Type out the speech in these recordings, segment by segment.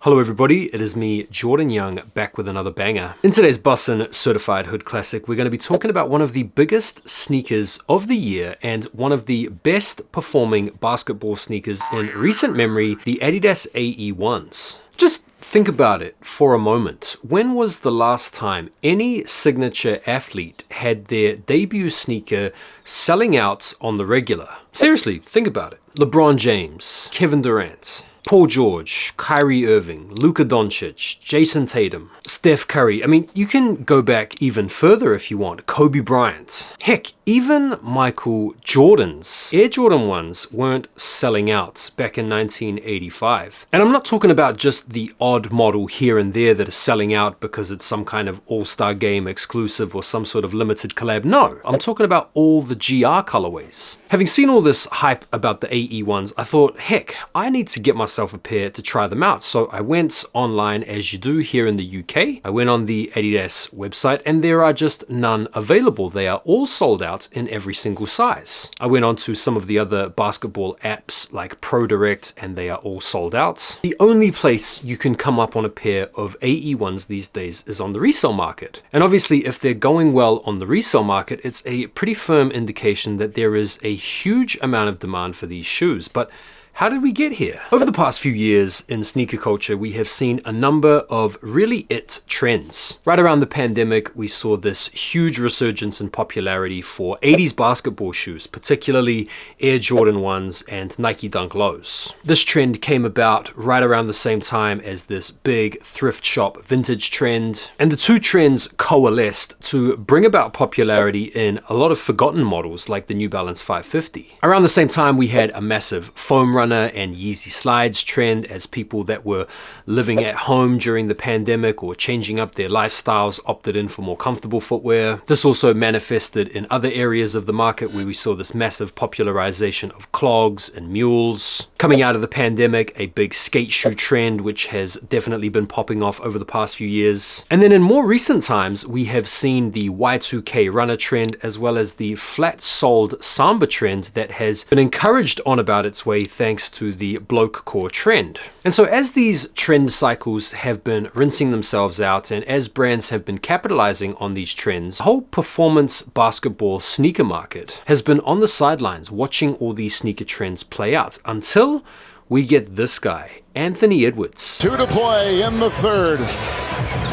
Hello everybody, it is me, Jordan Young, back with another banger. In today's Bussin' Certified Hood Classic, we're going to be talking about one of the biggest sneakers of the year and one of the best performing basketball sneakers in recent memory, the Adidas AE1s. Just think about it for a moment. When was the last time any signature athlete had their debut sneaker selling out on the regular? Seriously, think about it. LeBron James, Kevin Durant, Paul George, Kyrie Irving, Luka Doncic, Jason Tatum, Steph Curry. I mean, you can go back even further if you want. Kobe Bryant. Heck, even Michael Jordan's Air Jordan 1s weren't selling out back in 1985. And I'm not talking about just the odd model here and there that is selling out because it's some kind of all-star game exclusive or some sort of limited collab. No, I'm talking about all the GR colorways. Having seen all this hype about the AE1s, I thought, heck, I need to get myself a pair to try them out. So I went online as you do here in the UK. I went on the Adidas website and there are just none available. They are all sold out in every single size. I went on to some of the other basketball apps like ProDirect and they are all sold out. The only place you can come up on a pair of AE1s these days is on the resale market. And obviously if they're going well on the resale market, it's a pretty firm indication that there is a huge amount of demand for these shoes. But how did we get here? Over the past few years in sneaker culture, we have seen a number of really it trends. Right around the pandemic, we saw this huge resurgence in popularity for 80s basketball shoes, particularly Air Jordan 1s and Nike Dunk Lows. This trend came about right around the same time as this big thrift shop vintage trend, and the two trends coalesced to bring about popularity in a lot of forgotten models like the New Balance 550. Around the same time, we had a massive foam runner and Yeezy slides trend as people that were living at home during the pandemic or changing up their lifestyles opted in for more comfortable footwear. This also manifested in other areas of the market where we saw this massive popularization of clogs and mules. Coming out of the pandemic, a big skate shoe trend which has definitely been popping off over the past few years. And then in more recent times, we have seen the Y2K runner trend as well as the flat-soled Samba trend that has been encouraged on about its way thanks to the bloke core trend. And so as these trend cycles have been rinsing themselves out and as brands have been capitalizing on these trends, the whole performance basketball sneaker market has been on the sidelines watching all these sneaker trends play out until we get this guy, Anthony Edwards. 2 to play in the third.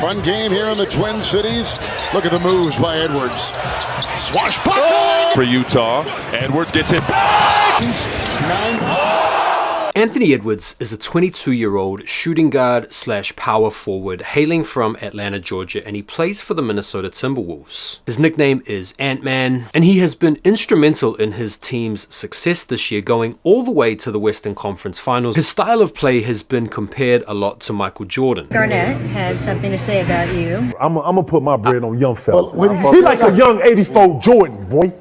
Fun game here in the Twin Cities. Look at the moves by Edwards. Swashbuckling! For Utah, Edwards gets it back! 9. Anthony Edwards is a 22-year-old shooting guard slash power forward hailing from Atlanta, Georgia, and he plays for the Minnesota Timberwolves. His nickname is Ant-Man, and he has been instrumental in his team's success this year, going all the way to the Western Conference Finals. His style of play has been compared a lot to Michael Jordan. Garnett has something to say about you. I'm gonna put my bread on young fella. He like a young 84 Jordan, boy.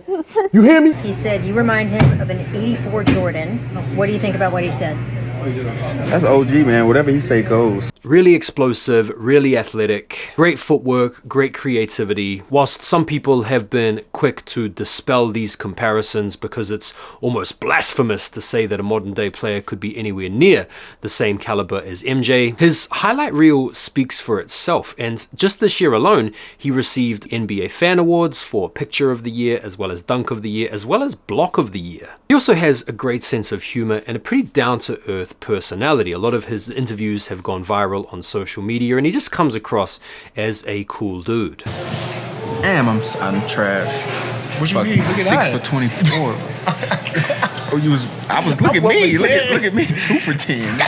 You hear me? He said you remind him of an 84 Jordan. What do you think about what he said? That's OG, man. Whatever he say goes. Really explosive, really athletic, great footwork, great creativity. Whilst some people have been quick to dispel these comparisons because it's almost blasphemous to say that a modern day player could be anywhere near the same caliber as MJ, his highlight reel speaks for itself. And just this year alone, he received NBA Fan Awards for Picture of the Year, as well as Dunk of the Year, as well as Block of the Year. He also has a great sense of humor and a pretty down-to-earth personality. A lot of his interviews have gone viral on social media and he just comes across as a cool dude. Damn, I'm trash. What you mean? Look at 6 for 24. Look at me. Look at me. 2 for 10.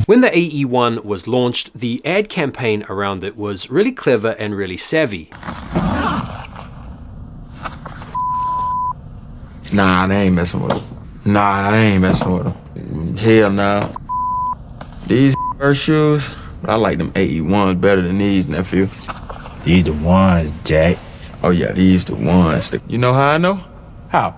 When the AE1 was launched, the ad campaign around it was really clever and really savvy. Nah, they ain't messing with him. Hell no. These shoes, I like them AE1s better than these, nephew. These the ones, Jack. Oh yeah, these the ones. You know how I know? How?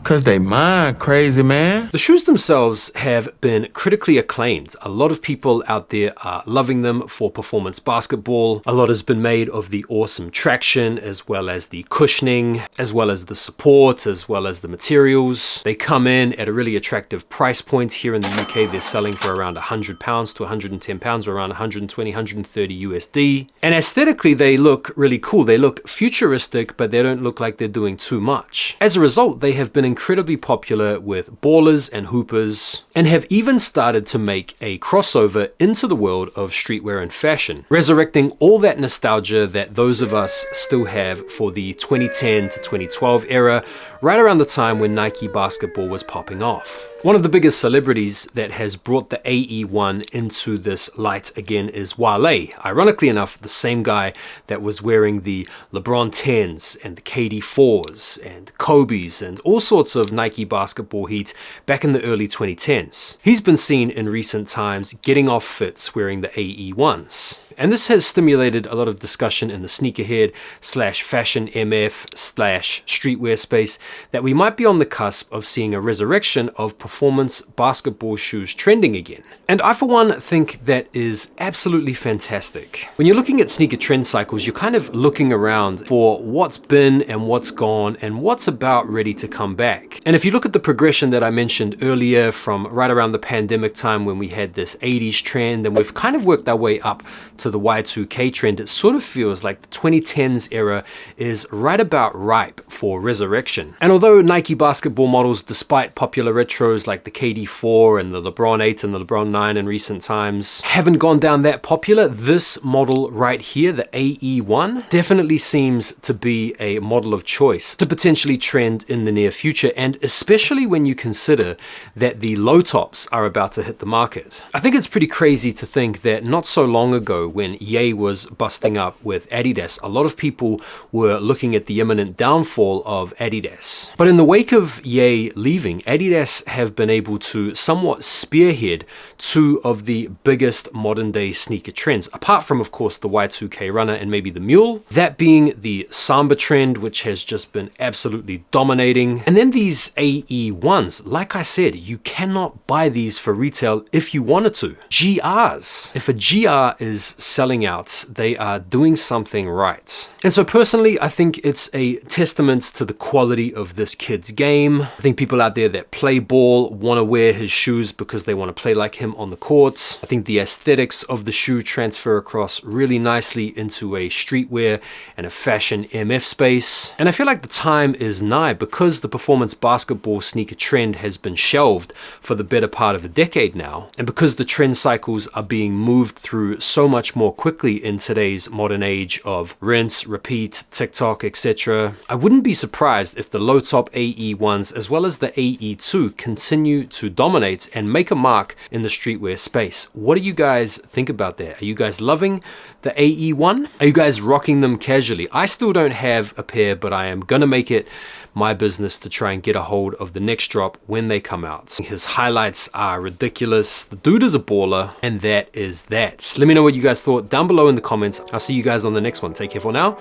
Cause they mind crazy, man. The shoes themselves have been critically acclaimed. A lot of people out there are loving them for performance basketball. A lot has been made of the awesome traction, as well as the cushioning, as well as the support, as well as the materials. They come in at a really attractive price point. Here in the UK, they're selling for around £100 to £110, or around 120, 130 USD. And aesthetically, they look really cool. They look futuristic, but they don't look like they're doing too much. As a result, they have been incredibly popular with ballers and hoopers, and have even started to make a crossover into the world of streetwear and fashion, resurrecting all that nostalgia that those of us still have for the 2010 to 2012 era, right around the time when Nike basketball was popping off. One of the biggest celebrities that has brought the AE1 into this light again is Wale. Ironically enough, the same guy that was wearing the LeBron 10s and the KD 4s and Kobe's and all sorts of Nike basketball heat back in the early 2010s. He's been seen in recent times getting off fits wearing the AE1s. And this has stimulated a lot of discussion in the sneakerhead / fashion MF / streetwear space that we might be on the cusp of seeing a resurrection of performance basketball shoes trending again. And I, for one, think that is absolutely fantastic. When you're looking at sneaker trend cycles, you're kind of looking around for what's been and what's gone and what's about ready to come back. And if you look at the progression that I mentioned earlier from right around the pandemic time when we had this 80s trend, and we've kind of worked our way up to the Y2K trend, it sort of feels like the 2010s era is right about ripe for resurrection. And although Nike basketball models, despite popular retros like the KD4 and the LeBron 8 and the LeBron 9 in recent times, haven't gone down that popular, this model right here, the AE1, definitely seems to be a model of choice to potentially trend in the near future, and especially when you consider that the low tops are about to hit the market. I think it's pretty crazy to think that not so long ago, when Ye was busting up with Adidas, a lot of people were looking at the imminent downfall of Adidas. But in the wake of Ye leaving, Adidas have been able to somewhat spearhead two of the biggest modern day sneaker trends, apart from, of course, the Y2K runner and maybe the mule, that being the Samba trend, which has just been absolutely dominating. And then these AE1s, like I said, you cannot buy these for retail if you wanted to. GRs. If a GR is selling out, they are doing something right. And so personally, I think it's a testament to the quality of this kid's game. I think people out there that play ball want to wear his shoes because they want to play like him on the court. I think the aesthetics of the shoe transfer across really nicely into a streetwear and a fashion MF space. And I feel like the time is nigh, because the performance basketball sneaker trend has been shelved for the better part of a decade now, and because the trend cycles are being moved through so much more quickly in today's modern age of rinse, repeat, TikTok, etc. I wouldn't be surprised if the low top AE1s as well as the AE2 continue to dominate and make a mark in the streetwear space. What do you guys think about that? Are you guys loving the AE1? Are you guys rocking them casually? I still don't have a pair, but I am gonna make it my business to try and get a hold of the next drop when they come out. His highlights are ridiculous. The dude is a baller, and that is that. So let me know what you guys thought down below in the comments. I'll see you guys on the next one. Take care for now,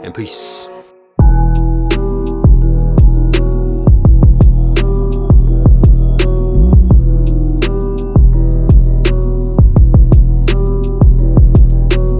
and peace.